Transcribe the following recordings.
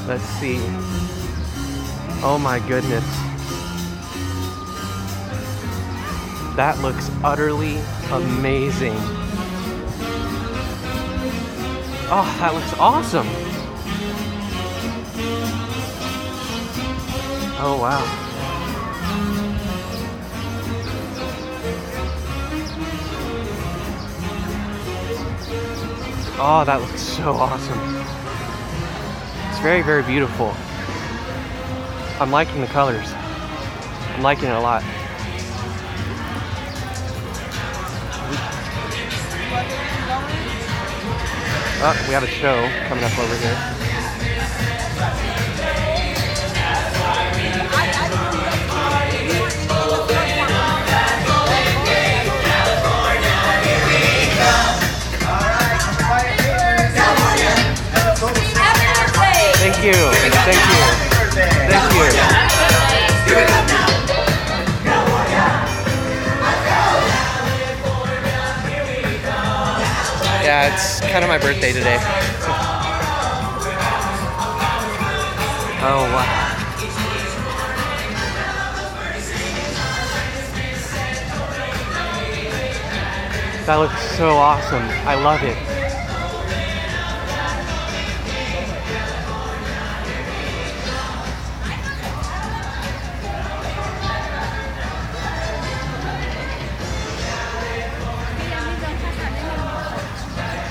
Let's see. Oh my goodness. That looks utterly amazing. Oh, that looks awesome. Oh wow. Oh, that looks so awesome. It's very, very beautiful. I'm liking the colors. I'm liking it a lot. Oh, we have a show coming up over here. Thank you. Thank you. Thank you. Yeah, it's kind of my birthday today. Oh, wow. That looks so awesome. I love it.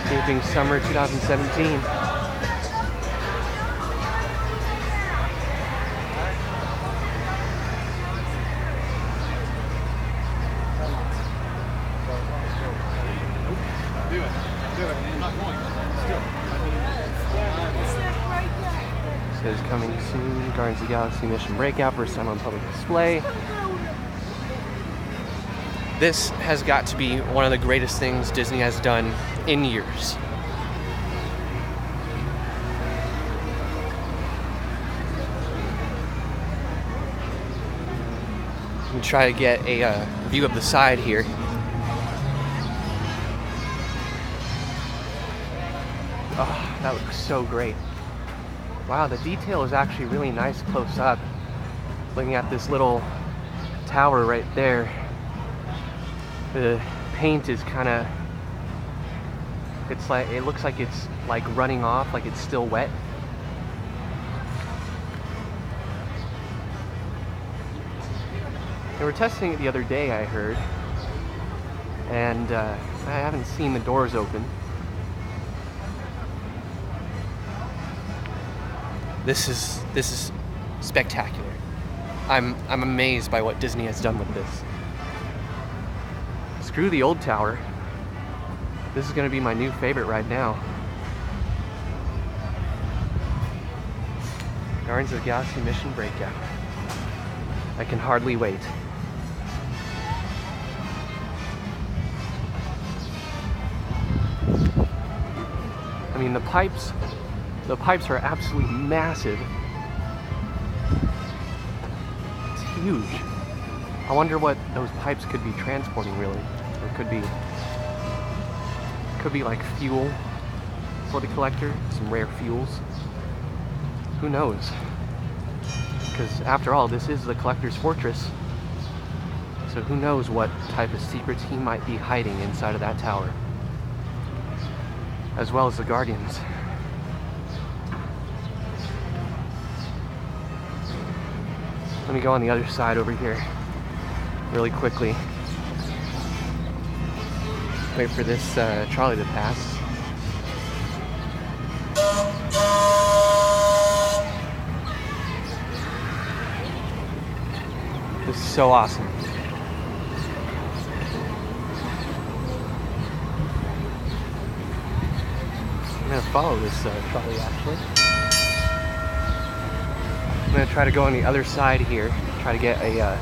Escaping summer 2017. Says coming soon, Guardians of the Galaxy Mission Breakout, first time on public display. This has got to be one of the greatest things Disney has done in years. Let me try to get a view of the side here. Oh, that looks so great. Wow, the detail is actually really nice close up. Looking at this little tower right there. The paint is kind of, it looks like it's like running off, like it's still wet. They were testing it the other day, I heard, and I haven't seen the doors open. This is spectacular. I'm amazed by what Disney has done with this. Screw the old tower. This is going to be my new favorite right now. Guardians of the Galaxy Mission Breakout. I can hardly wait. I mean, the pipes are absolutely massive. It's huge. I wonder what those pipes could be transporting, really. Or could be like fuel for the collector, some rare fuels. Who knows? Because after all, this is the collector's fortress. So who knows what type of secrets he might be hiding inside of that tower. As well as the Guardians. Let me go on the other side over here really quickly. Wait for this trolley to pass. This is so awesome. I'm gonna follow this trolley actually. I'm gonna try to go on the other side here, try to get a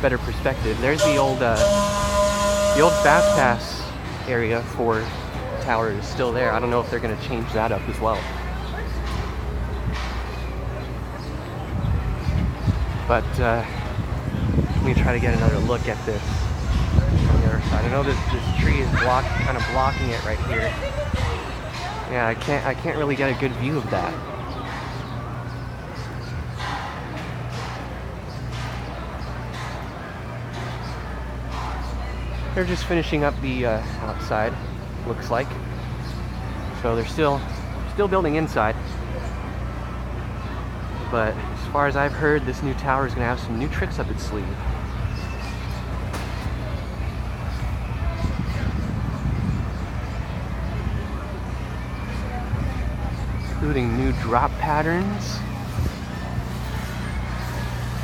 better perspective. There's the old Fast Pass area for tower is still there. I don't know if they're gonna change that up as well. But let me try to get another look at this from the other side. I know this tree is kind of blocking it right here. Yeah, I can't really get a good view of that. They're just finishing up the outside, looks like. So they're still building inside. But as far as I've heard, this new tower is going to have some new tricks up its sleeve. Including new drop patterns.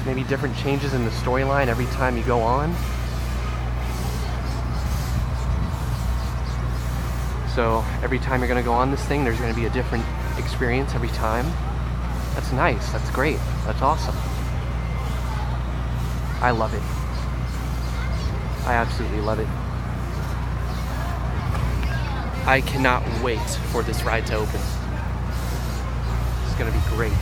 Maybe different changes in the storyline every time you go on. So every time you're going to go on this thing, there's going to be a different experience every time. That's nice. That's great. That's awesome. I love it. I absolutely love it. I cannot wait for this ride to open. It's going to be great.